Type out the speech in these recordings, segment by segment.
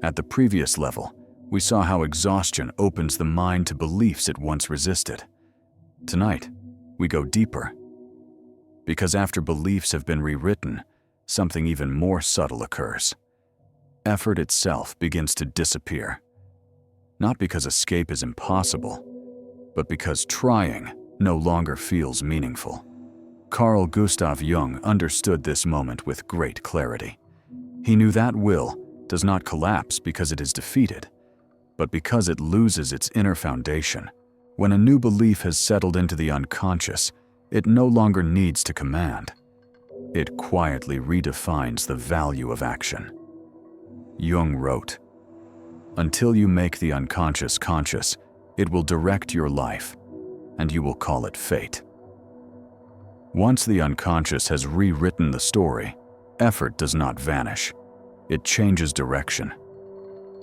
At the previous level, we saw how exhaustion opens the mind to beliefs it once resisted. Tonight, we go deeper. Because after beliefs have been rewritten, something even more subtle occurs. Effort itself begins to disappear. Not because escape is impossible, but because trying no longer feels meaningful. Carl Gustav Jung understood this moment with great clarity. He knew that will does not collapse because it is defeated, but because it loses its inner foundation. When a new belief has settled into the unconscious, it no longer needs to command. It quietly redefines the value of action. Jung wrote, "Until you make the unconscious conscious, it will direct your life, and you will call it fate." Once the unconscious has rewritten the story, effort does not vanish. It changes direction.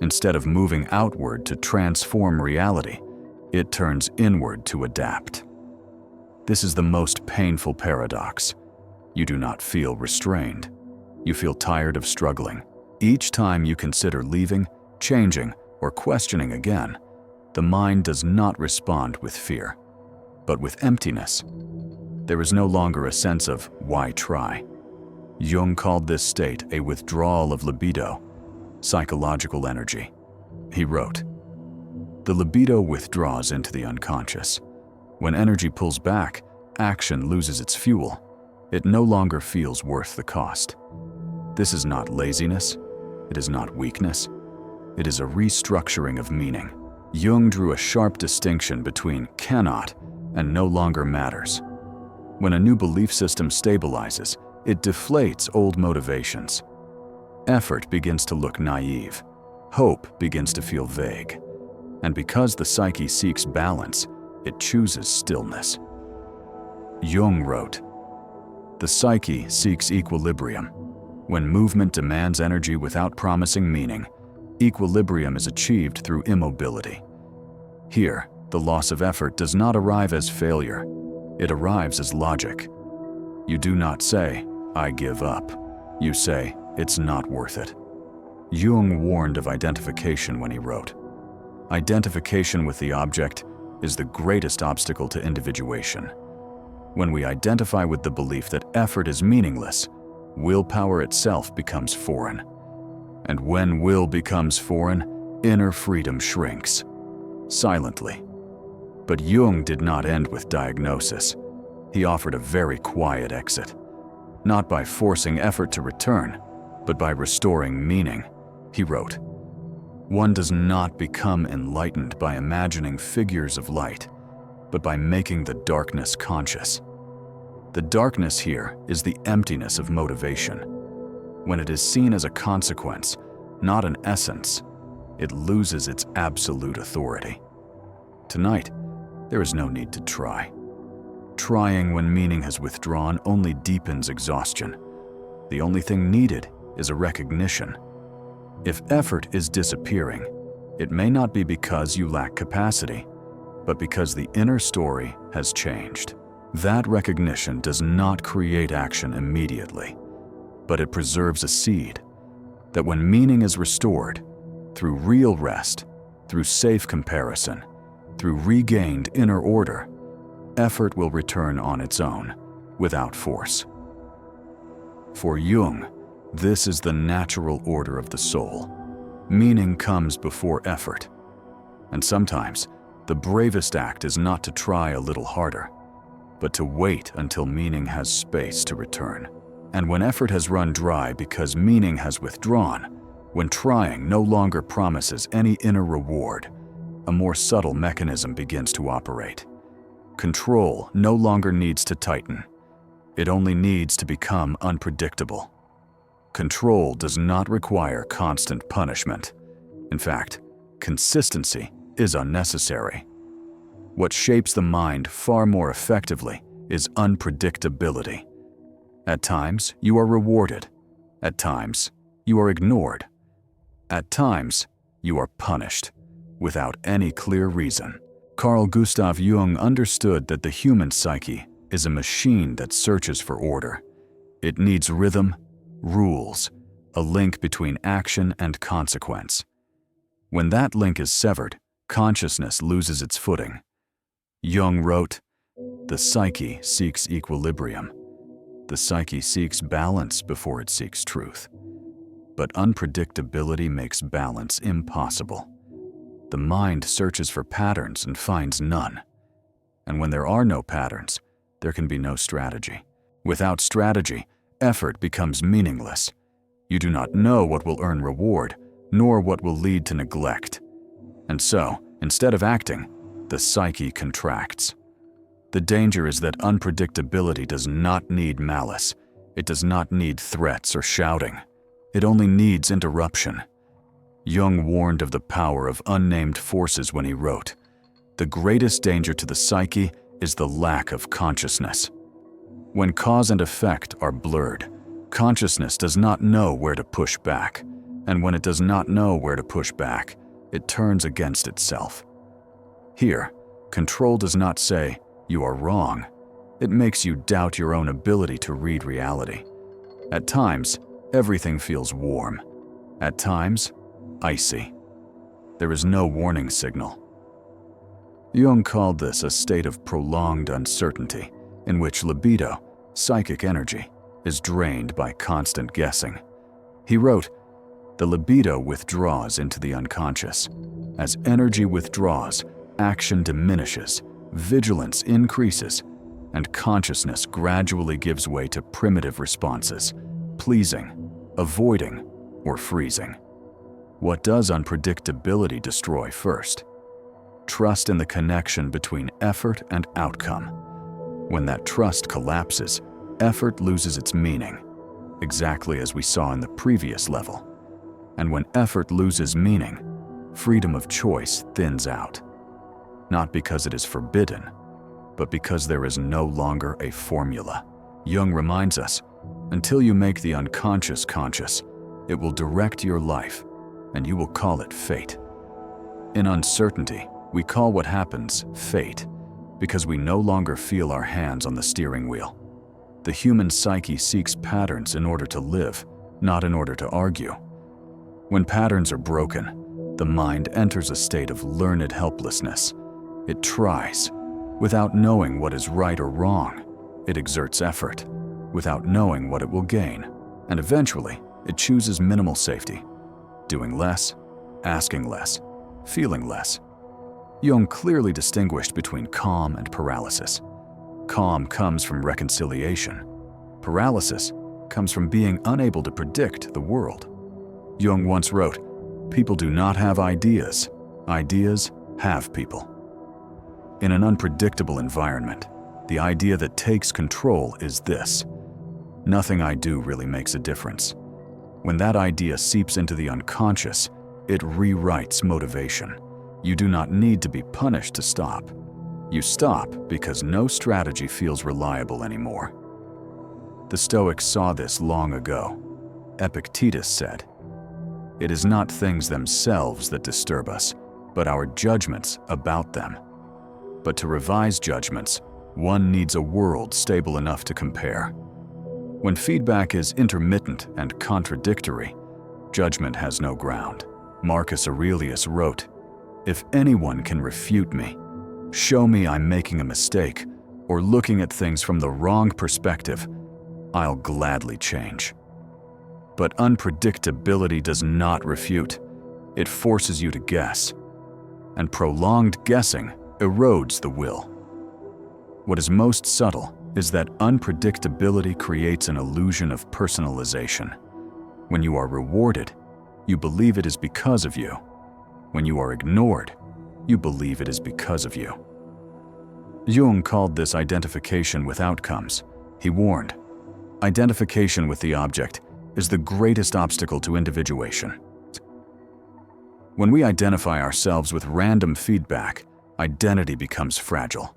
Instead of moving outward to transform reality, it turns inward to adapt. This is the most painful paradox. You do not feel restrained. You feel tired of struggling. Each time you consider leaving, changing, or questioning again, the mind does not respond with fear, but with emptiness. There is no longer a sense of why try. Jung called this state a withdrawal of libido, psychological energy. He wrote, "The libido withdraws into the unconscious. When energy pulls back, action loses its fuel. It no longer feels worth the cost." This is not laziness. It is not weakness. It is a restructuring of meaning. Jung drew a sharp distinction between cannot and no longer matters. When a new belief system stabilizes, it deflates old motivations. Effort begins to look naive. Hope begins to feel vague. And because the psyche seeks balance, it chooses stillness. Jung wrote, "The psyche seeks equilibrium. When movement demands energy without promising meaning, equilibrium is achieved through immobility. Here, the loss of effort does not arrive as failure. It arrives as logic. You do not say, 'I give up.' You say, 'It's not worth it.'" Jung warned of identification when he wrote, "Identification with the object is the greatest obstacle to individuation. When we identify with the belief that effort is meaningless, willpower itself becomes foreign. And when will becomes foreign, inner freedom shrinks. Silently." But Jung did not end with diagnosis. He offered a very quiet exit. Not by forcing effort to return, but by restoring meaning. He wrote, "One does not become enlightened by imagining figures of light, but by making the darkness conscious." The darkness here is the emptiness of motivation. When it is seen as a consequence, not an essence, it loses its absolute authority. Tonight, there is no need to try. Trying when meaning has withdrawn only deepens exhaustion. The only thing needed is a recognition. If effort is disappearing, it may not be because you lack capacity, but because the inner story has changed. That recognition does not create action immediately, but it preserves a seed that when meaning is restored, through real rest, through safe comparison, through regained inner order, effort will return on its own, without force. For Jung, this is the natural order of the soul. Meaning comes before effort. And sometimes, the bravest act is not to try a little harder, but to wait until meaning has space to return. And when effort has run dry because meaning has withdrawn, when trying no longer promises any inner reward, a more subtle mechanism begins to operate. Control no longer needs to tighten. It only needs to become unpredictable. Control does not require constant punishment. In fact, consistency is unnecessary. What shapes the mind far more effectively is unpredictability. At times, you are rewarded. At times, you are ignored. At times, you are punished, without any clear reason. Carl Gustav Jung understood that the human psyche is a machine that searches for order. It needs rhythm, rules, a link between action and consequence. When that link is severed, consciousness loses its footing. Jung wrote, "The psyche seeks equilibrium. The psyche seeks balance before it seeks truth. But unpredictability makes balance impossible. The mind searches for patterns and finds none. And when there are no patterns, there can be no strategy. Without strategy, effort becomes meaningless. You do not know what will earn reward, nor what will lead to neglect. And so, instead of acting, the psyche contracts. The danger is that unpredictability does not need malice. It does not need threats or shouting. It only needs interruption." Jung warned of the power of unnamed forces when he wrote, "The greatest danger to the psyche is the lack of consciousness." When cause and effect are blurred, consciousness does not know where to push back, and when it does not know where to push back, it turns against itself. Here, control does not say, "You are wrong." It makes you doubt your own ability to read reality. At times, everything feels warm. At times, icy. There is no warning signal. Jung called this a state of prolonged uncertainty, in which libido, psychic energy, is drained by constant guessing. He wrote, "The libido withdraws into the unconscious. As energy withdraws, action diminishes, vigilance increases, and consciousness gradually gives way to primitive responses, pleasing, avoiding, or freezing." What does unpredictability destroy first? Trust in the connection between effort and outcome. When that trust collapses, effort loses its meaning, exactly as we saw in the previous level. And when effort loses meaning, freedom of choice thins out. Not because it is forbidden, but because there is no longer a formula. Jung reminds us, until you make the unconscious conscious, it will direct your life, and you will call it fate. In uncertainty, we call what happens fate, because we no longer feel our hands on the steering wheel. The human psyche seeks patterns in order to live, not in order to argue. When patterns are broken, the mind enters a state of learned helplessness. It tries, without knowing what is right or wrong. It exerts effort, without knowing what it will gain, and eventually, it chooses minimal safety, doing less, asking less, feeling less. Jung clearly distinguished between calm and paralysis. Calm comes from reconciliation. Paralysis comes from being unable to predict the world. Jung once wrote, "People do not have ideas. Ideas have people." In an unpredictable environment, the idea that takes control is this: nothing I do really makes a difference. When that idea seeps into the unconscious, it rewrites motivation. You do not need to be punished to stop. You stop because no strategy feels reliable anymore. The Stoics saw this long ago. Epictetus said, "It is not things themselves that disturb us, but our judgments about them." But to revise judgments, one needs a world stable enough to compare. When feedback is intermittent and contradictory, judgment has no ground. Marcus Aurelius wrote, "If anyone can refute me, show me I'm making a mistake or looking at things from the wrong perspective, I'll gladly change." But unpredictability does not refute. It forces you to guess. And prolonged guessing erodes the will. What is most subtle is that unpredictability creates an illusion of personalization. When you are rewarded, you believe it is because of you. When you are ignored, you believe it is because of you. Jung called this identification with outcomes. He warned, identification with the object is the greatest obstacle to individuation. When we identify ourselves with random feedback, identity becomes fragile.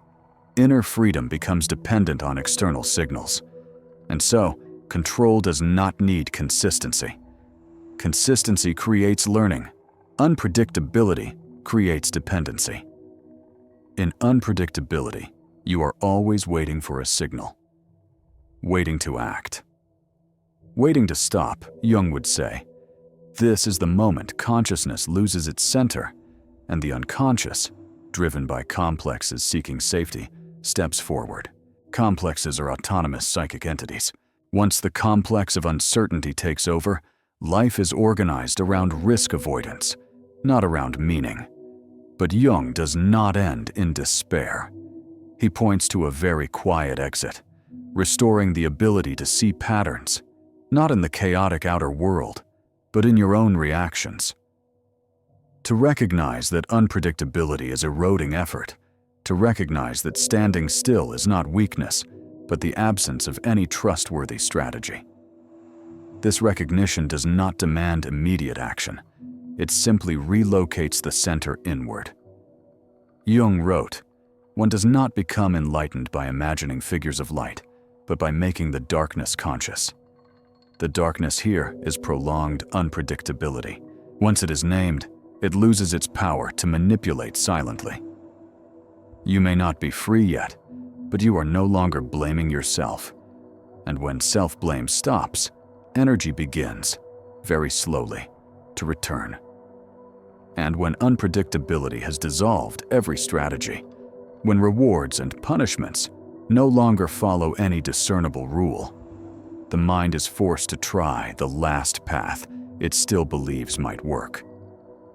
Inner freedom becomes dependent on external signals. And so, control does not need consistency. Consistency creates learning. Unpredictability creates dependency. In unpredictability, you are always waiting for a signal, waiting to act. waiting to stop, Jung would say. This is the moment consciousness loses its center, and the unconscious, driven by complexes seeking safety, steps forward. Complexes are autonomous psychic entities. Once the complex of uncertainty takes over, life is organized around risk avoidance, not around meaning. But Jung does not end in despair. He points to a very quiet exit, restoring the ability to see patterns, not in the chaotic outer world, but in your own reactions. To recognize that unpredictability is eroding effort, to recognize that standing still is not weakness, but the absence of any trustworthy strategy. This recognition does not demand immediate action. It simply relocates the center inward. Jung wrote, "One does not become enlightened by imagining figures of light, but by making the darkness conscious." The darkness here is prolonged unpredictability. Once it is named, it loses its power to manipulate silently. You may not be free yet, but you are no longer blaming yourself. And when self-blame stops, energy begins, very slowly, to return. And when unpredictability has dissolved every strategy, when rewards and punishments no longer follow any discernible rule, the mind is forced to try the last path it still believes might work.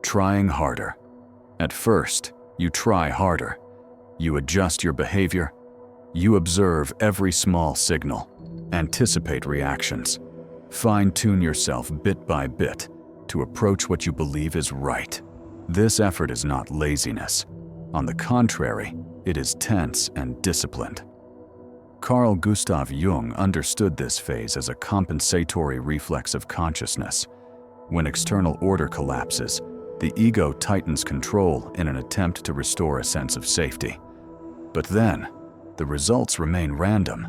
Trying harder. At first, you try harder. You adjust your behavior. You observe every small signal, anticipate reactions, fine-tune yourself bit by bit to approach what you believe is right. This effort is not laziness. On the contrary, it is tense and disciplined. Carl Gustav Jung understood this phase as a compensatory reflex of consciousness. When external order collapses, the ego tightens control in an attempt to restore a sense of safety. But then, the results remain random.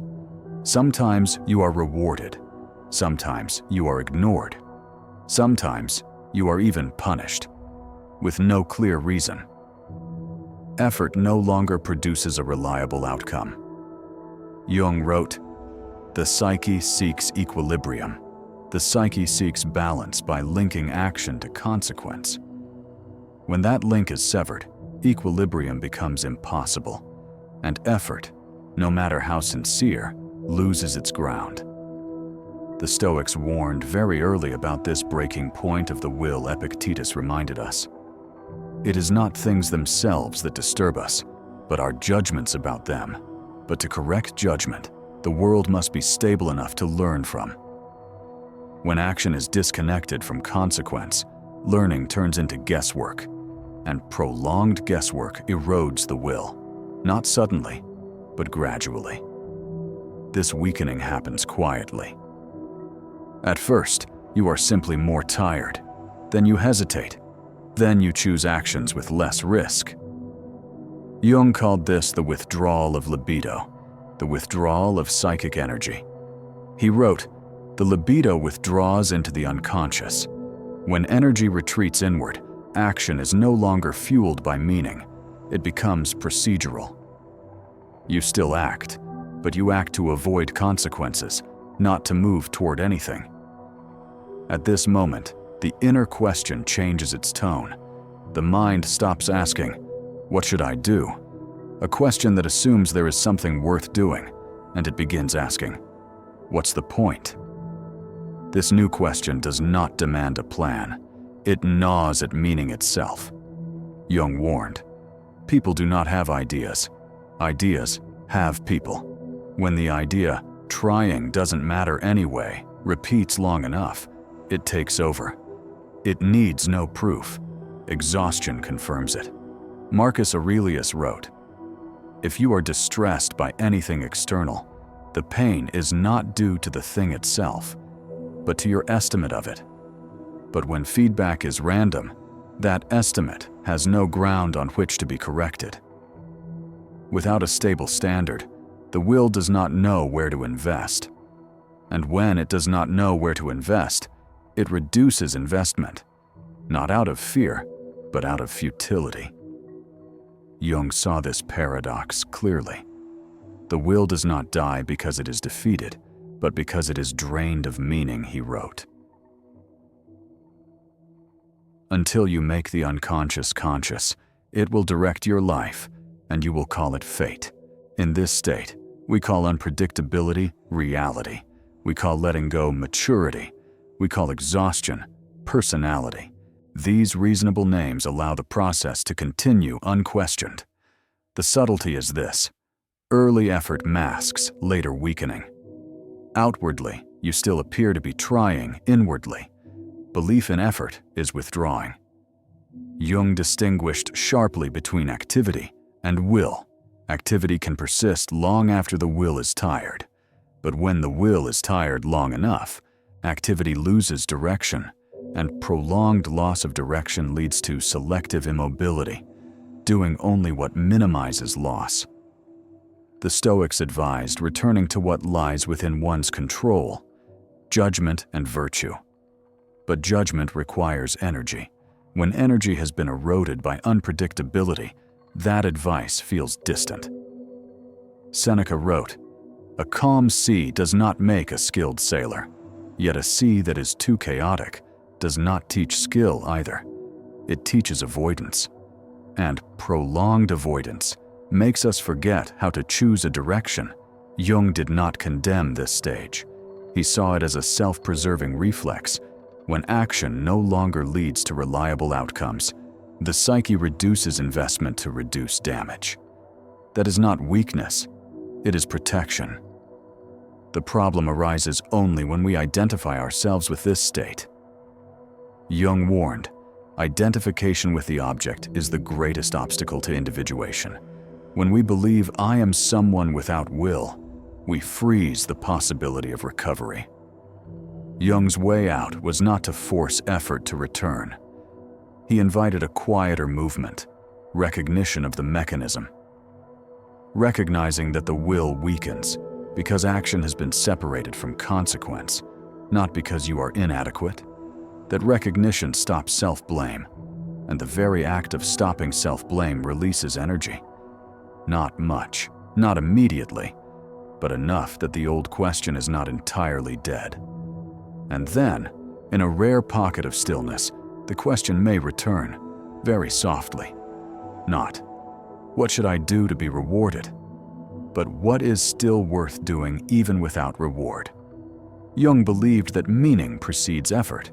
Sometimes you are rewarded. Sometimes you are ignored. Sometimes you are even punished, with no clear reason. Effort no longer produces a reliable outcome. Jung wrote, "The psyche seeks equilibrium. The psyche seeks balance by linking action to consequence. When that link is severed, equilibrium becomes impossible, and effort, no matter how sincere, loses its ground." The Stoics warned very early about this breaking point of the will. Epictetus reminded us. It is not things themselves that disturb us, but our judgments about them. But to correct judgment, the world must be stable enough to learn from. When action is disconnected from consequence, learning turns into guesswork, and prolonged guesswork erodes the will, not suddenly, but gradually. This weakening happens quietly. At first, you are simply more tired. Then you hesitate. Then you choose actions with less risk. Jung called this the withdrawal of libido, the withdrawal of psychic energy. He wrote, "The libido withdraws into the unconscious. When energy retreats inward, action is no longer fueled by meaning. It becomes procedural. You still act, but you act to avoid consequences, not to move toward anything." At this moment, the inner question changes its tone. The mind stops asking, "What should I do?" A question that assumes there is something worth doing, and it begins asking, "What's the point?" This new question does not demand a plan. It gnaws at meaning itself. Jung warned, "People do not have ideas. Ideas have people." When the idea, "trying doesn't matter anyway," repeats long enough, it takes over. It needs no proof. Exhaustion confirms it. Marcus Aurelius wrote, "If you are distressed by anything external, the pain is not due to the thing itself, but to your estimate of it. But when feedback is random, that estimate has no ground on which to be corrected." Without a stable standard, the will does not know where to invest. And when it does not know where to invest, it reduces investment, not out of fear, but out of futility. Jung saw this paradox clearly. The will does not die because it is defeated, but because it is drained of meaning, he wrote. Until you make the unconscious conscious, it will direct your life, and you will call it fate. In this state, we call unpredictability reality. We call letting go maturity. We call exhaustion personality. These reasonable names allow the process to continue unquestioned. The subtlety is this: early effort masks later weakening. Outwardly, you still appear to be trying. Inwardly, belief in effort is withdrawing. Jung distinguished sharply between activity and will. Activity can persist long after the will is tired. But when the will is tired long enough, activity loses direction, and prolonged loss of direction leads to selective immobility, doing only what minimizes loss. The Stoics advised returning to what lies within one's control, judgment and virtue. But judgment requires energy. When energy has been eroded by unpredictability, that advice feels distant. Seneca wrote, "A calm sea does not make a skilled sailor, yet a sea that is too chaotic does not teach skill either. It teaches avoidance. And prolonged avoidance makes us forget how to choose a direction." Jung did not condemn this stage. He saw it as a self-preserving reflex. When action no longer leads to reliable outcomes, the psyche reduces investment to reduce damage. That is not weakness, it is protection. The problem arises only when we identify ourselves with this state. Jung warned, identification with the object is the greatest obstacle to individuation. When we believe I am someone without will, we freeze the possibility of recovery. Jung's way out was not to force effort to return. He invited a quieter movement, recognition of the mechanism. Recognizing that the will weakens because action has been separated from consequence, not because you are inadequate. That recognition stops self-blame, and the very act of stopping self-blame releases energy. Not much, not immediately, but enough that the old question is not entirely dead. And then, in a rare pocket of stillness, the question may return, very softly. Not, what should I do to be rewarded? But what is still worth doing even without reward? Jung believed that meaning precedes effort.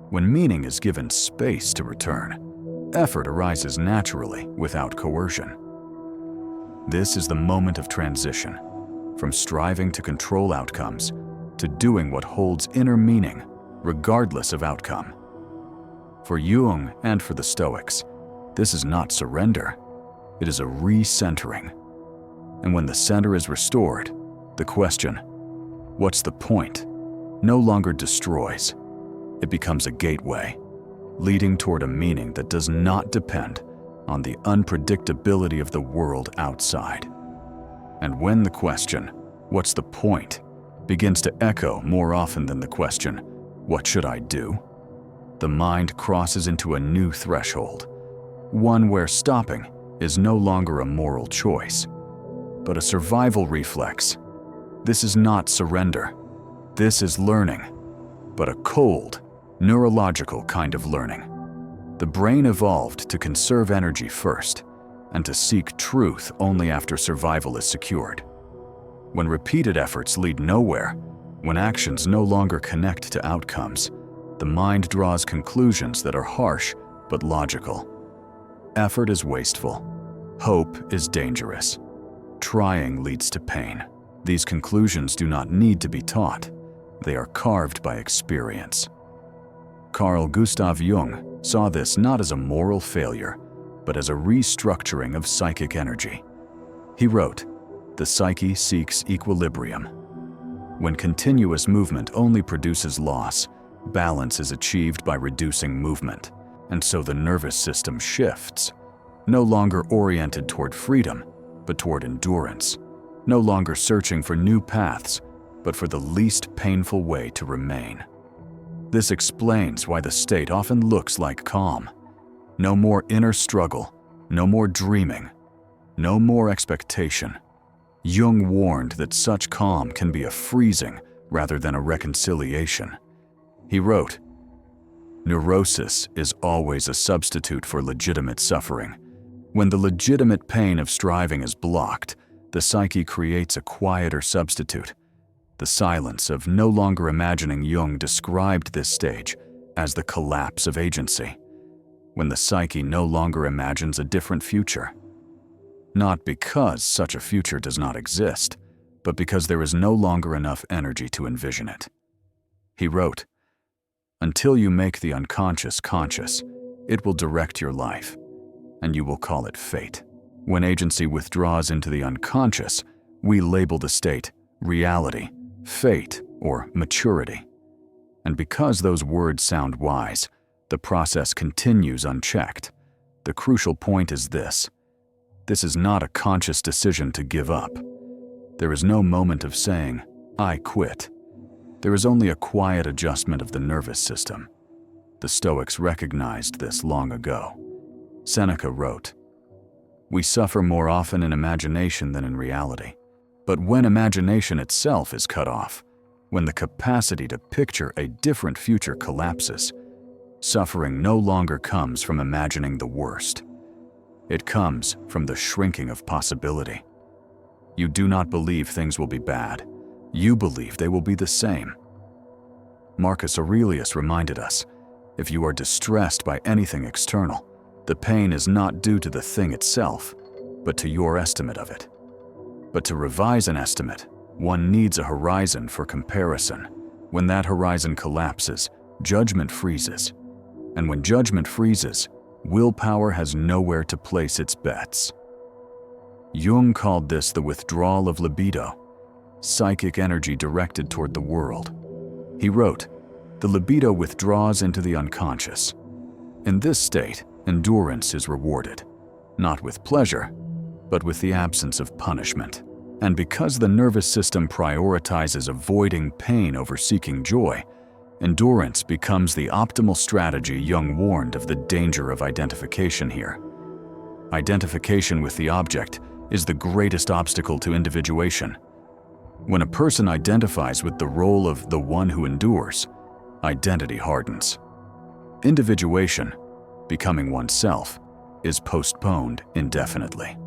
When meaning is given space to return, effort arises naturally without coercion. This is the moment of transition, from striving to control outcomes to doing what holds inner meaning, regardless of outcome. For Jung and for the Stoics, this is not surrender, it is a recentering. And when the center is restored, the question, what's the point, no longer destroys. It becomes a gateway, leading toward a meaning that does not depend on the unpredictability of the world outside. And when the question, what's the point, begins to echo more often than the question, what should I do? The mind crosses into a new threshold, one where stopping is no longer a moral choice, but a survival reflex. This is not surrender. This is learning, but a cold, neurological kind of learning. The brain evolved to conserve energy first and to seek truth only after survival is secured. When repeated efforts lead nowhere, when actions no longer connect to outcomes, the mind draws conclusions that are harsh but logical. Effort is wasteful. Hope is dangerous. Trying leads to pain. These conclusions do not need to be taught. They are carved by experience. Carl Gustav Jung saw this not as a moral failure, but as a restructuring of psychic energy. He wrote, "The psyche seeks equilibrium. When continuous movement only produces loss, balance is achieved by reducing movement, and so the nervous system shifts, no longer oriented toward freedom, but toward endurance, no longer searching for new paths, but for the least painful way to remain." This explains why the state often looks like calm. No more inner struggle, no more dreaming, no more expectation. Jung warned that such calm can be a freezing, rather than a reconciliation. He wrote, "Neurosis is always a substitute for legitimate suffering. When the legitimate pain of striving is blocked, the psyche creates a quieter substitute. The silence of no longer imagining." Jung described this stage as the collapse of agency, when the psyche no longer imagines a different future. Not because such a future does not exist, but because there is no longer enough energy to envision it. He wrote, "Until you make the unconscious conscious, it will direct your life, and you will call it fate. When agency withdraws into the unconscious, we label the state reality, fate, or maturity. And because those words sound wise, the process continues unchecked. The crucial point is this. This is not a conscious decision to give up. There is no moment of saying, "I quit." There is only a quiet adjustment of the nervous system. The Stoics recognized this long ago. Seneca wrote, "We suffer more often in imagination than in reality. But when imagination itself is cut off, when the capacity to picture a different future collapses, suffering no longer comes from imagining the worst. It comes from the shrinking of possibility. You do not believe things will be bad. You believe they will be the same." Marcus Aurelius reminded us, if you are distressed by anything external, the pain is not due to the thing itself, but to your estimate of it. But to revise an estimate, one needs a horizon for comparison. When that horizon collapses, judgment freezes. And when judgment freezes, willpower has nowhere to place its bets. Jung called this the withdrawal of libido, psychic energy directed toward the world. He wrote, "The libido withdraws into the unconscious. In this state, endurance is rewarded, not with pleasure, but with the absence of punishment. And because the nervous system prioritizes avoiding pain over seeking joy, endurance becomes the optimal strategy." Jung warned of the danger of identification here. Identification with the object is the greatest obstacle to individuation. When a person identifies with the role of the one who endures, identity hardens. Individuation, becoming oneself, is postponed indefinitely.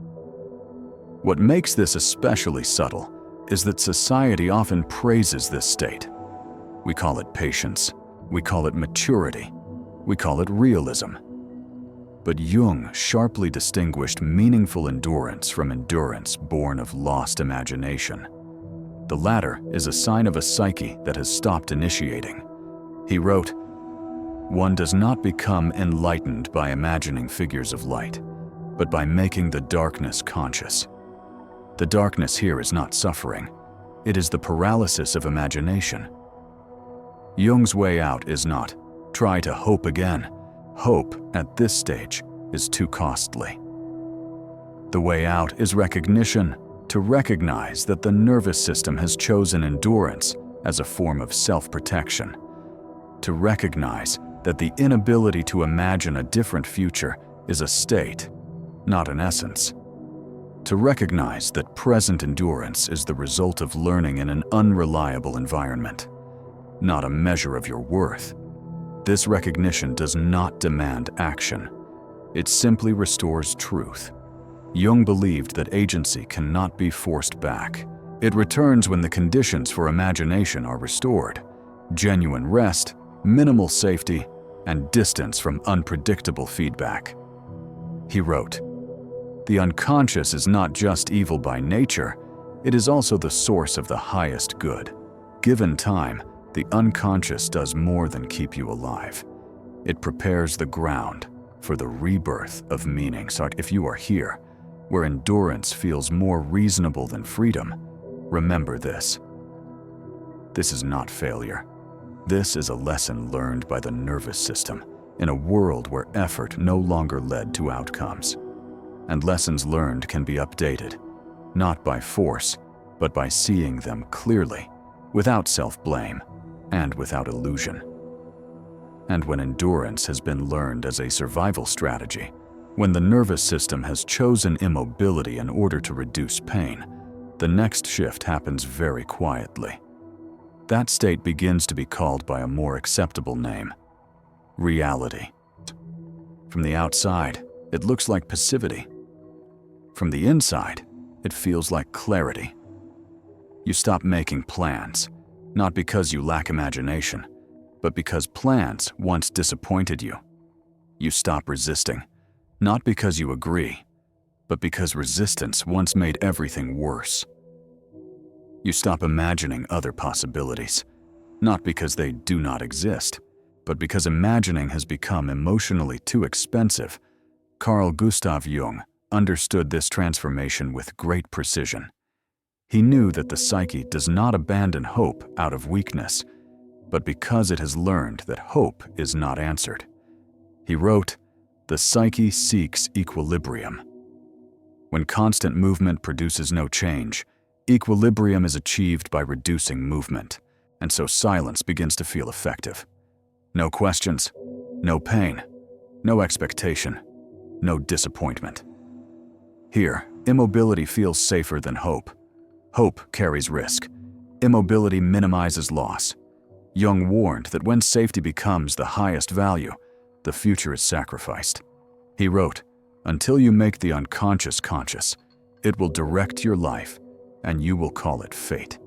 What makes this especially subtle is that society often praises this state. We call it patience, we call it maturity, we call it realism. But Jung sharply distinguished meaningful endurance from endurance born of lost imagination. The latter is a sign of a psyche that has stopped initiating. He wrote, "One does not become enlightened by imagining figures of light, but by making the darkness conscious." The darkness here is not suffering. It is the paralysis of imagination. Jung's way out is not, try to hope again. Hope, at this stage, is too costly. The way out is recognition, to recognize that the nervous system has chosen endurance as a form of self-protection. To recognize that the inability to imagine a different future is a state, not an essence. To recognize that present endurance is the result of learning in an unreliable environment, not a measure of your worth. This recognition does not demand action. It simply restores truth. Jung believed that agency cannot be forced back. It returns when the conditions for imagination are restored: genuine rest, minimal safety, and distance from unpredictable feedback. He wrote, "The unconscious is not just evil by nature, it is also the source of the highest good. Given time, the unconscious does more than keep you alive. It prepares the ground for the rebirth of meaning." So if you are here, where endurance feels more reasonable than freedom, remember this. This is not failure. This is a lesson learned by the nervous system in a world where effort no longer led to outcomes. And lessons learned can be updated, not by force, but by seeing them clearly, without self-blame, and without illusion. And when endurance has been learned as a survival strategy, when the nervous system has chosen immobility in order to reduce pain, the next shift happens very quietly. that state begins to be called by a more acceptable name: reality. From the outside, it looks like passivity. From the inside, it feels like clarity. You stop making plans, not because you lack imagination, but because plans once disappointed you. You stop resisting, not because you agree, but because resistance once made everything worse. You stop imagining other possibilities, not because they do not exist, but because imagining has become emotionally too expensive. Carl Gustav Jung understood this transformation with great precision. He knew that the psyche does not abandon hope out of weakness, but because it has learned that hope is not answered. He wrote, "The psyche seeks equilibrium." When constant movement produces no change, equilibrium is achieved by reducing movement, and so silence begins to feel effective. No questions, no pain, no expectation, no disappointment. Here, immobility feels safer than hope. Hope carries risk. Immobility minimizes loss. Jung warned that when safety becomes the highest value, the future is sacrificed. He wrote, "Until you make the unconscious conscious, it will direct your life, and you will call it fate."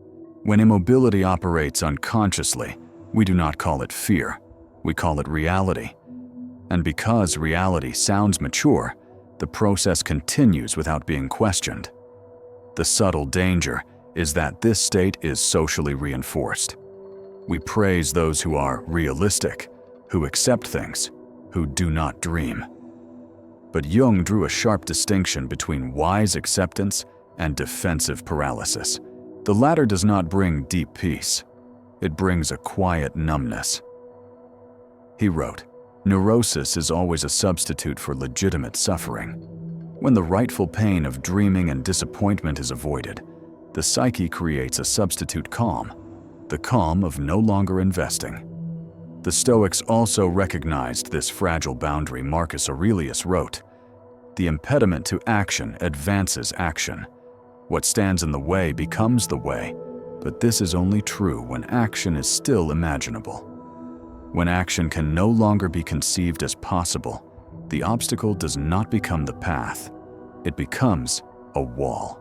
When immobility operates unconsciously, we do not call it fear, we call it reality. And because reality sounds mature, the process continues without being questioned. The subtle danger is that this state is socially reinforced. We praise those who are realistic, who accept things, who do not dream. But Jung drew a sharp distinction between wise acceptance and defensive paralysis. The latter does not bring deep peace. It brings a quiet numbness. He wrote, "Neurosis is always a substitute for legitimate suffering. When the rightful pain of dreaming and disappointment is avoided, the psyche creates a substitute calm, the calm of no longer investing." The Stoics also recognized this fragile boundary. Marcus Aurelius wrote, "The impediment to action advances action. What stands in the way becomes the way, but this is only true when action is still imaginable. When action can no longer be conceived as possible, the obstacle does not become the path, it becomes a wall.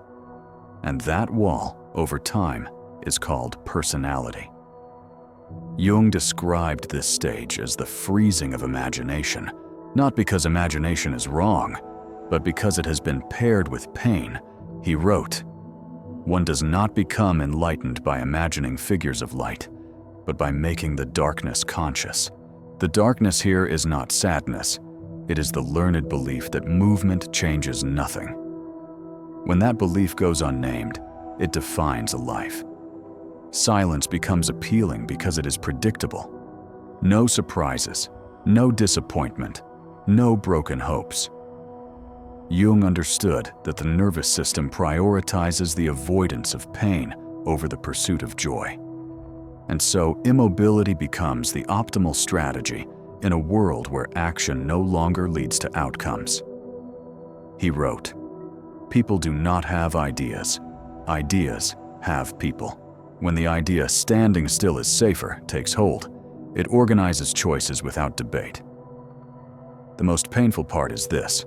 And that wall, over time, is called personality." Jung described this stage as the freezing of imagination, not because imagination is wrong, but because it has been paired with pain. He wrote, "One does not become enlightened by imagining figures of light, but by making the darkness conscious." The darkness here is not sadness, it is the learned belief that movement changes nothing. When that belief goes unnamed, it defines a life. Silence becomes appealing because it is predictable. No surprises, no disappointment, no broken hopes. Jung understood that the nervous system prioritizes the avoidance of pain over the pursuit of joy. And so immobility becomes the optimal strategy in a world where action no longer leads to outcomes. He wrote, "People do not have ideas. Ideas have people. When the idea standing still is safer takes hold, it organizes choices without debate." The most painful part is this: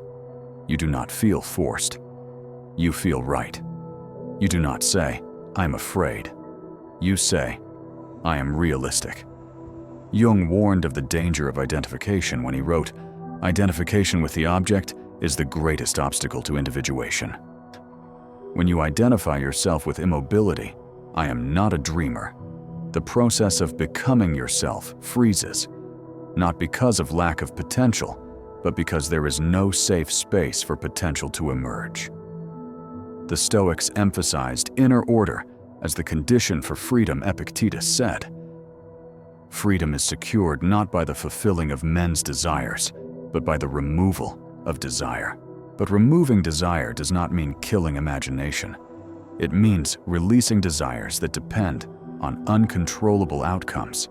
you do not feel forced. You feel right. You do not say, "I'm afraid." You say, "I am realistic." Jung warned of the danger of identification when he wrote, "Identification with the object is the greatest obstacle to individuation." When you identify yourself with immobility, "I am not a dreamer," the process of becoming yourself freezes, not because of lack of potential, but because there is no safe space for potential to emerge. The Stoics emphasized inner order as the condition for freedom. Epictetus said, "Freedom is secured not by the fulfilling of men's desires, but by the removal of desire." But removing desire does not mean killing imagination. It means releasing desires that depend on uncontrollable outcomes.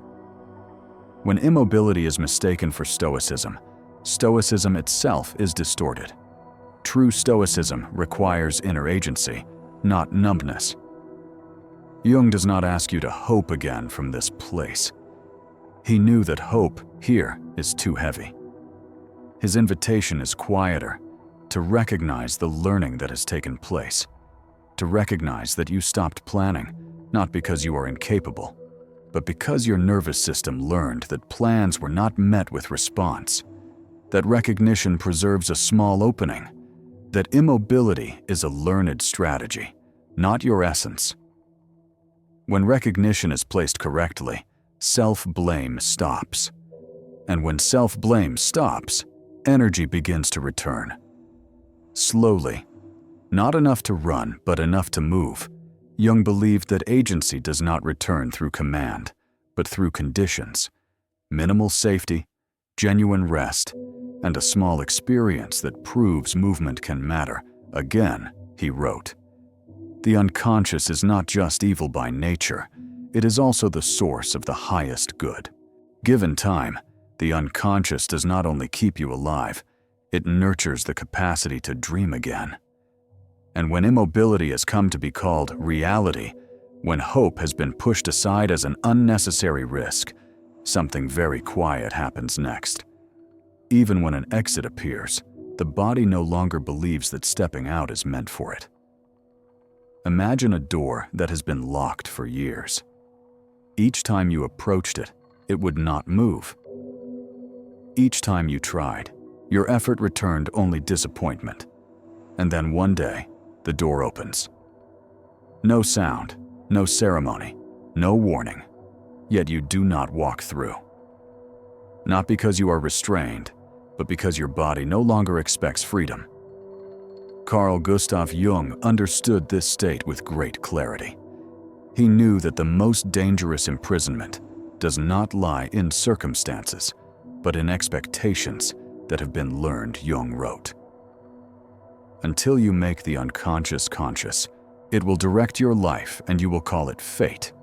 When immobility is mistaken for stoicism, stoicism itself is distorted. True stoicism requires inner agency, not numbness. Jung does not ask you to hope again from this place. He knew that hope here is too heavy. His invitation is quieter, to recognize the learning that has taken place, to recognize that you stopped planning, not because you are incapable, but because your nervous system learned that plans were not met with response, that recognition preserves a small opening, that immobility is a learned strategy, not your essence. When recognition is placed correctly, self-blame stops. And when self-blame stops, energy begins to return. Slowly, not enough to run, but enough to move, Jung believed that agency does not return through command, but through conditions, minimal safety, genuine rest, and a small experience that proves movement can matter. Again, he wrote, "The unconscious is not just evil by nature, it is also the source of the highest good. Given time, the unconscious does not only keep you alive, it nurtures the capacity to dream again. And when immobility has come to be called reality, when hope has been pushed aside as an unnecessary risk, something very quiet happens next. Even when an exit appears, the body no longer believes that stepping out is meant for it. Imagine a door that has been locked for years. Each time you approached it, it would not move. Each time you tried, your effort returned only disappointment. And then one day, the door opens. No sound, no ceremony, no warning, yet you do not walk through. Not because you are restrained, but because your body no longer expects freedom. Carl Gustav Jung understood this state with great clarity. He knew that the most dangerous imprisonment does not lie in circumstances, but in expectations that have been learned, Jung wrote. Until you make the unconscious conscious, it will direct your life and you will call it fate.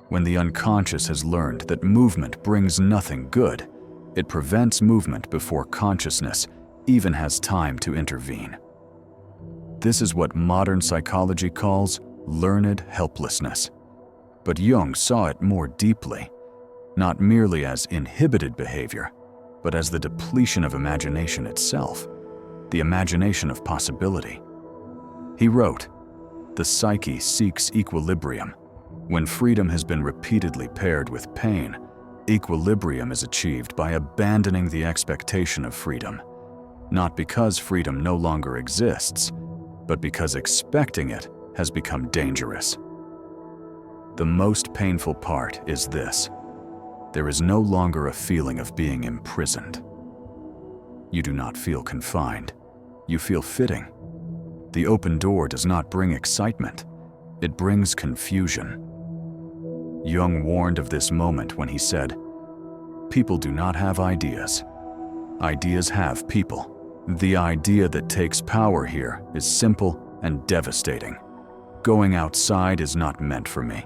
When the unconscious has learned that movement brings nothing good, it prevents movement before consciousness even has time to intervene. This is what modern psychology calls learned helplessness. But Jung saw it more deeply, not merely as inhibited behavior, but as the depletion of imagination itself, the imagination of possibility. He wrote, "The psyche seeks equilibrium. When freedom has been repeatedly paired with pain, equilibrium is achieved by abandoning the expectation of freedom, not because freedom no longer exists, but because expecting it has become dangerous." The most painful part is this: there is no longer a feeling of being imprisoned. You do not feel confined. You feel fitting. The open door does not bring excitement. It brings confusion. Jung warned of this moment when he said, "People do not have ideas. Ideas have people. The idea that takes power here is simple and devastating. Going outside is not meant for me."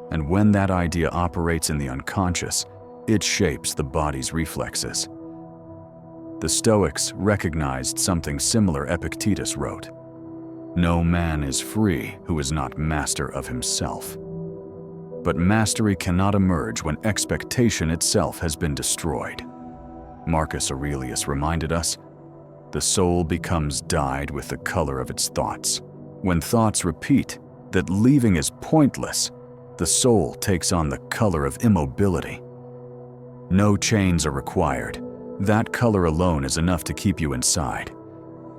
And when that idea operates in the unconscious, it shapes the body's reflexes. The Stoics recognized something similar. Epictetus wrote, "No man is free who is not master of himself." But mastery cannot emerge when expectation itself has been destroyed. Marcus Aurelius reminded us, "The soul becomes dyed with the color of its thoughts." When thoughts repeat that leaving is pointless, the soul takes on the color of immobility. No chains are required. That color alone is enough to keep you inside.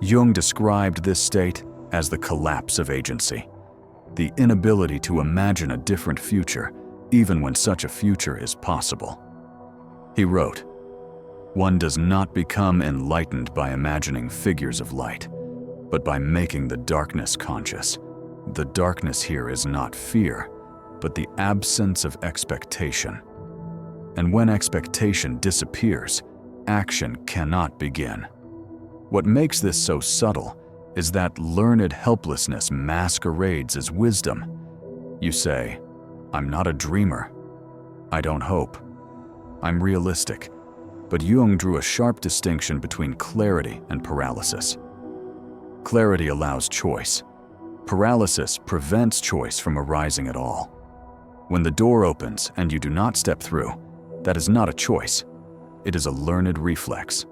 Jung described this state as the collapse of agency, the inability to imagine a different future, even when such a future is possible. He wrote, "One does not become enlightened by imagining figures of light, but by making the darkness conscious. The darkness here is not fear, but the absence of expectation. And when expectation disappears, action cannot begin." What makes this so subtle is that learned helplessness masquerades as wisdom. You say, "I'm not a dreamer. I don't hope. I'm realistic." But Jung drew a sharp distinction between clarity and paralysis. Clarity allows choice. Paralysis prevents choice from arising at all. When the door opens and you do not step through, that is not a choice. It is a learned reflex.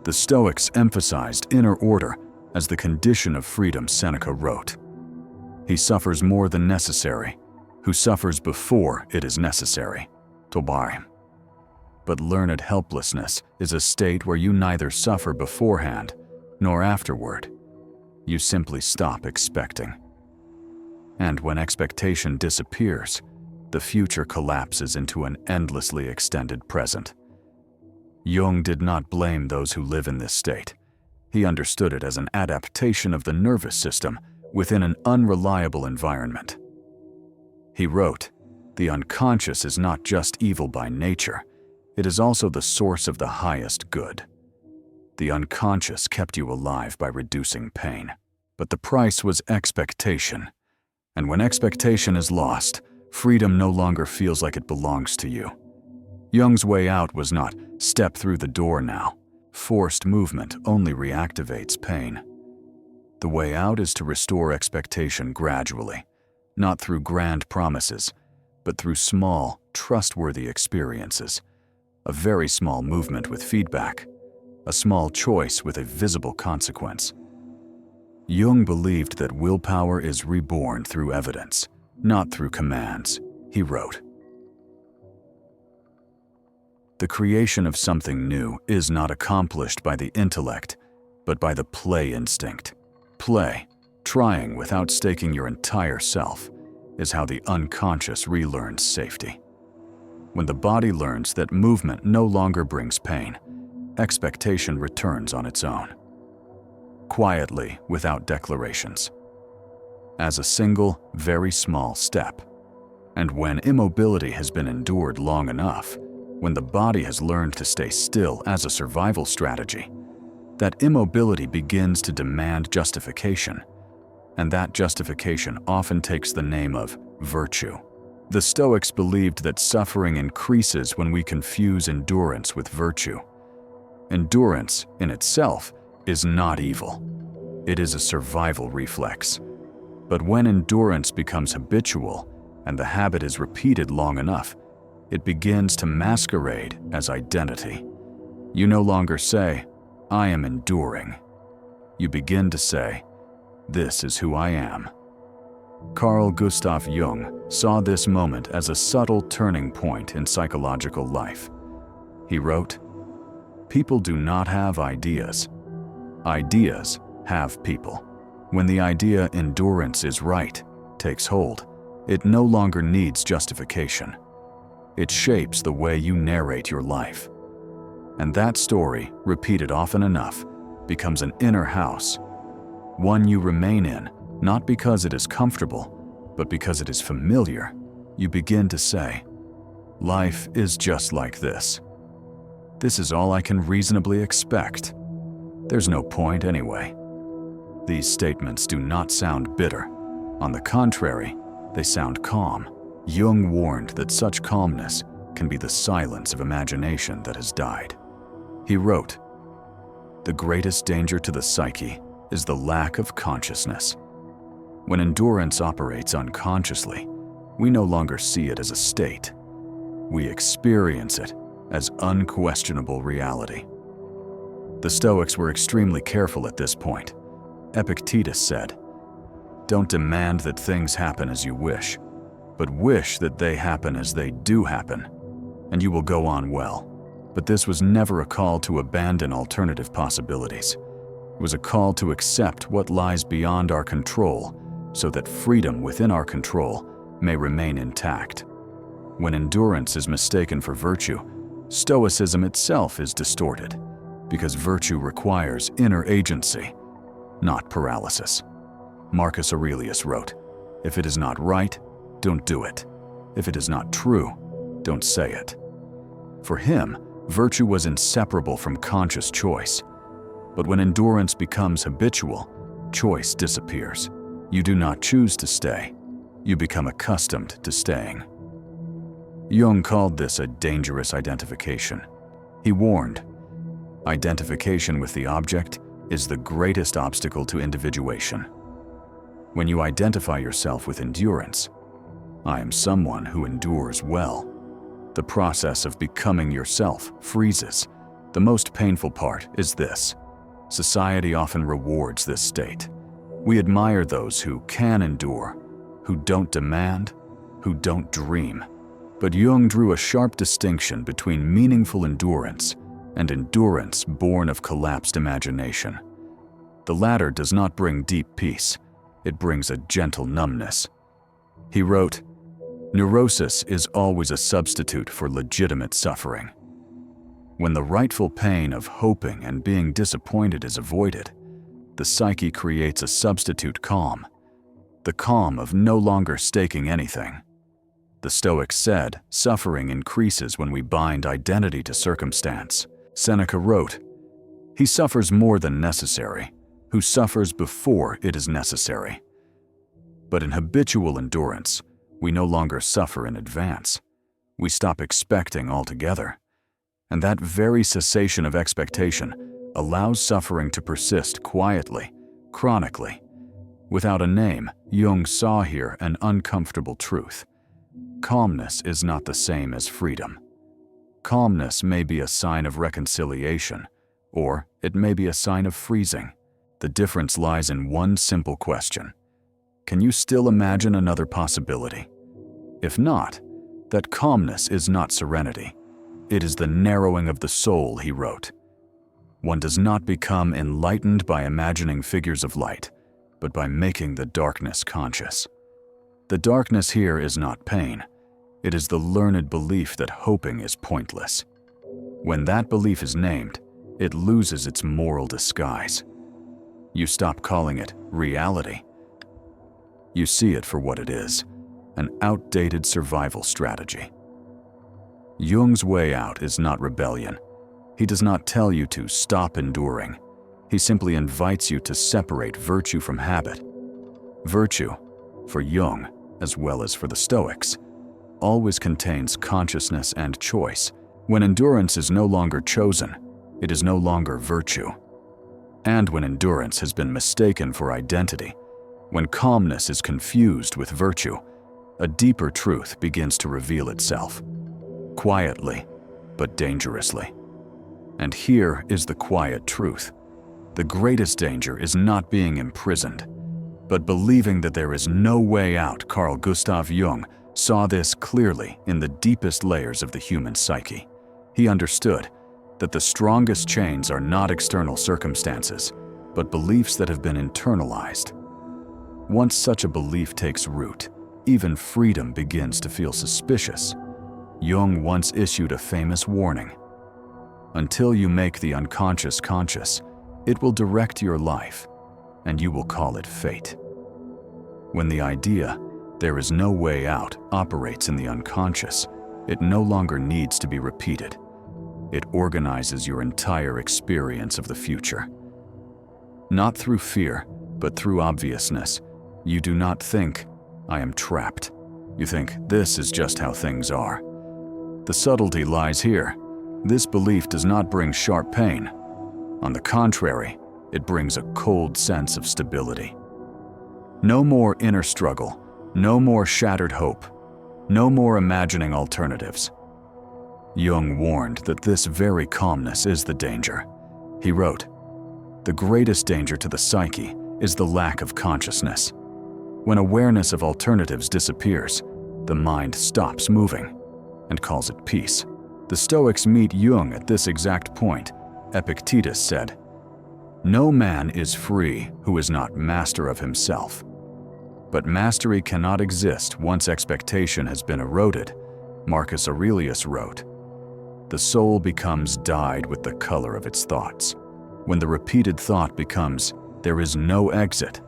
The Stoics emphasized inner order as the condition of freedom, Seneca wrote. He suffers more than necessary, who suffers before it is necessary. Tobarim. But learned helplessness is a state where you neither suffer beforehand nor afterward. You simply stop expecting. And when expectation disappears, the future collapses into an endlessly extended present. Jung did not blame those who live in this state. He understood it as an adaptation of the nervous system within an unreliable environment. He wrote, "The unconscious is not just evil by nature, it is also the source of the highest good. The unconscious kept you alive by reducing pain, but the price was expectation. And when expectation is lost, freedom no longer feels like it belongs to you." Jung's way out was not step through the door now. Forced movement only reactivates pain. The way out is to restore expectation gradually, not through grand promises, but through small, trustworthy experiences. A very small movement with feedback, a small choice with a visible consequence. Jung believed that willpower is reborn through evidence, not through commands. He wrote, "The creation of something new is not accomplished by the intellect, but by the play instinct. Play, trying without staking your entire self, is how the unconscious relearns safety. When the body learns that movement no longer brings pain, expectation returns on its own. Quietly, without declarations. As a single, very small step. And when immobility has been endured long enough, when the body has learned to stay still as a survival strategy, that immobility begins to demand justification, and that justification often takes the name of virtue. The Stoics believed that suffering increases when we confuse endurance with virtue. Endurance, in itself, is not evil. It is a survival reflex. But when endurance becomes habitual, and the habit is repeated long enough, it begins to masquerade as identity. You no longer say, "I am enduring." You begin to say, "This is who I am." Carl Gustav Jung saw this moment as a subtle turning point in psychological life. He wrote, "People do not have ideas. Ideas have people. When the idea endurance is right takes hold, it no longer needs justification. It shapes the way you narrate your life. And that story, repeated often enough, becomes an inner house, one you remain in, not because it is comfortable, but because it is familiar. You begin to say, 'Life is just like this. This is all I can reasonably expect. There's no point anyway.' These statements do not sound bitter. On the contrary, they sound calm. Jung warned that such calmness can be the silence of imagination that has died. He wrote, "The greatest danger to the psyche is the lack of consciousness. When endurance operates unconsciously, we no longer see it as a state. We experience it as unquestionable reality." The Stoics were extremely careful at this point. Epictetus said, "Don't demand that things happen as you wish, but wish that they happen as they do happen, and you will go on well." But this was never a call to abandon alternative possibilities. It was a call to accept what lies beyond our control so that freedom within our control may remain intact. When endurance is mistaken for virtue, Stoicism itself is distorted, because virtue requires inner agency, not paralysis. Marcus Aurelius wrote, "If it is not right, don't do it. If it is not true, don't say it." For him, virtue was inseparable from conscious choice. But when endurance becomes habitual, choice disappears. You do not choose to stay. You become accustomed to staying. Jung called this a dangerous identification. He warned, "Identification with the object is the greatest obstacle to individuation." When you identify yourself with endurance, I am someone who endures well. The process of becoming yourself freezes. The most painful part is this: society often rewards this state. We admire those who can endure, who don't demand, who don't dream. But Jung drew a sharp distinction between meaningful endurance and endurance born of collapsed imagination. The latter does not bring deep peace, it brings a gentle numbness. He wrote, "Neurosis is always a substitute for legitimate suffering. When the rightful pain of hoping and being disappointed is avoided, the psyche creates a substitute calm, the calm of no longer staking anything." The Stoics said, suffering increases when we bind identity to circumstance. Seneca wrote, "He suffers more than necessary, who suffers before it is necessary." But in habitual endurance, we no longer suffer in advance. We stop expecting altogether. And that very cessation of expectation allows suffering to persist quietly, chronically. Without a name, Jung saw here an uncomfortable truth. Calmness is not the same as freedom. Calmness may be a sign of reconciliation, or it may be a sign of freezing. The difference lies in one simple question: can you still imagine another possibility? If not, that calmness is not serenity. It is the narrowing of the soul, he wrote. One does not become enlightened by imagining figures of light, but by making the darkness conscious. The darkness here is not pain. It is the learned belief that hoping is pointless. When that belief is named, it loses its moral disguise. You stop calling it reality. You see it for what it is, an outdated survival strategy. Jung's way out is not rebellion. He does not tell you to stop enduring. He simply invites you to separate virtue from habit. Virtue, for Jung, as well as for the Stoics, always contains consciousness and choice. When endurance is no longer chosen, it is no longer virtue. And when endurance has been mistaken for identity, when calmness is confused with virtue, a deeper truth begins to reveal itself. Quietly, but dangerously. And here is the quiet truth. The greatest danger is not being imprisoned, but believing that there is no way out. Carl Gustav Jung saw this clearly in the deepest layers of the human psyche. He understood that the strongest chains are not external circumstances, but beliefs that have been internalized. Once such a belief takes root, even freedom begins to feel suspicious. Jung once issued a famous warning. Until you make the unconscious conscious, it will direct your life, and you will call it fate. When the idea, there is no way out, operates in the unconscious, it no longer needs to be repeated. It organizes your entire experience of the future. Not through fear, but through obviousness. You do not think, I am trapped. You think, this is just how things are. The subtlety lies here. This belief does not bring sharp pain. On the contrary, it brings a cold sense of stability. No more inner struggle, no more shattered hope, no more imagining alternatives. Jung warned that this very calmness is the danger. He wrote, "The greatest danger to the psyche is the lack of consciousness. When awareness of alternatives disappears, the mind stops moving and calls it peace." The Stoics meet Jung at this exact point. Epictetus said, "No man is free who is not master of himself." But mastery cannot exist once expectation has been eroded. Marcus Aurelius wrote, "The soul becomes dyed with the color of its thoughts." When the repeated thought becomes, "There is no exit,"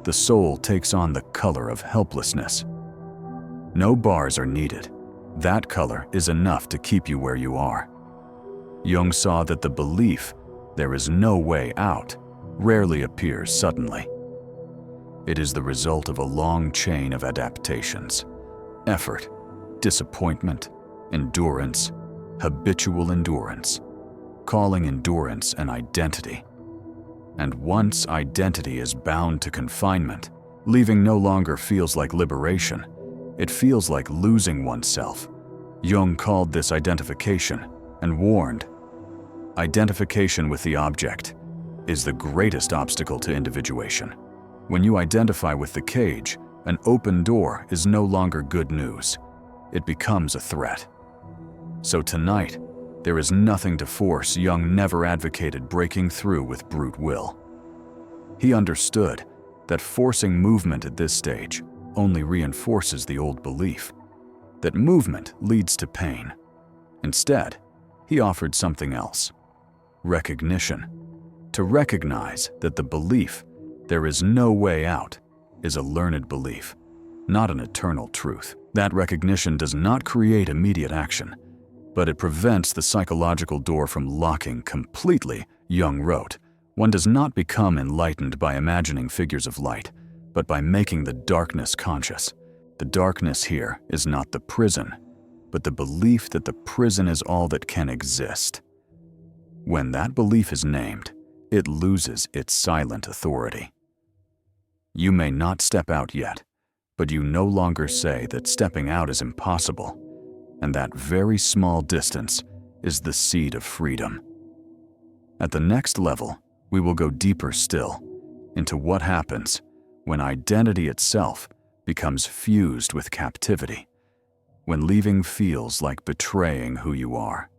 the soul takes on the color of helplessness. No bars are needed. That color is enough to keep you where you are. Jung saw that the belief, "there is no way out," rarely appears suddenly. It is the result of a long chain of adaptations. Effort, disappointment, endurance, habitual endurance, calling endurance an identity. And once identity is bound to confinement, Leaving no longer feels like liberation. It feels like losing oneself. Jung called this identification and warned, identification with the object is the greatest obstacle to individuation. When you identify with the cage, an open door is no longer good news. It becomes a threat. So tonight, there is nothing to force. Jung never advocated breaking through with brute will. He understood that forcing movement at this stage only reinforces the old belief, that movement leads to pain. Instead, he offered something else: recognition. To recognize that the belief there is no way out is a learned belief, not an eternal truth. That recognition does not create immediate action, but it prevents the psychological door from locking completely. Jung wrote, "One does not become enlightened by imagining figures of light, but by making the darkness conscious." The darkness here is not the prison, but the belief that the prison is all that can exist. When that belief is named, it loses its silent authority. You may not step out yet, but you no longer say that stepping out is impossible, and that very small distance is the seed of freedom. At the next level, we will go deeper still into what happens when identity itself becomes fused with captivity, when leaving feels like betraying who you are.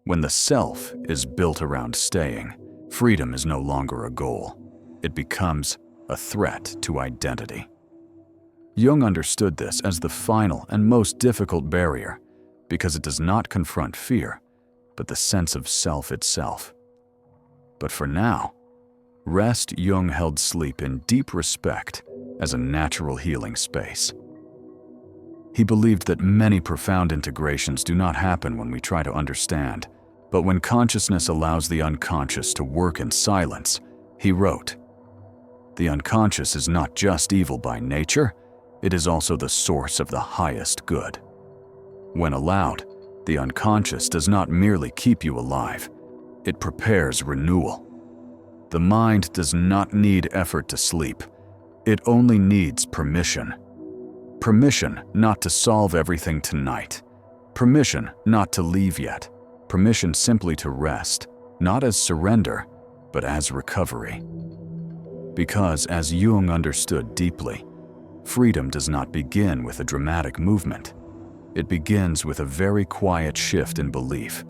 When the self is built around staying, freedom is no longer a goal. It becomes a threat to identity. Jung understood this as the final and most difficult barrier because it does not confront fear, but the sense of self itself. But for now, rest. Jung held sleep in deep respect as a natural healing space. He believed that many profound integrations do not happen when we try to understand, but when consciousness allows the unconscious to work in silence. He wrote, "The unconscious is not just evil by nature, it is also the source of the highest good." When allowed, the unconscious does not merely keep you alive, it prepares renewal. The mind does not need effort to sleep, it only needs permission. Permission not to solve everything tonight. Permission not to leave yet. Permission simply to rest, not as surrender, but as recovery. Because, as Jung understood deeply, freedom does not begin with a dramatic movement. It begins with a very quiet shift in belief,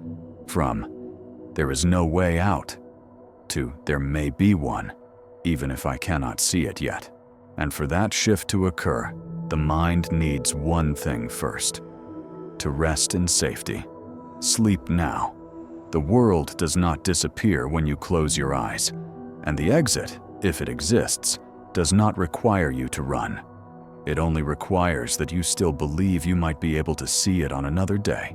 from "there is no way out" to "there may be one, even if I cannot see it yet." And for that shift to occur, the mind needs one thing first: to rest in safety. Sleep now. The world does not disappear when you close your eyes, and the exit, if it exists, does not require you to run. It only requires that you still believe you might be able to see it on another day.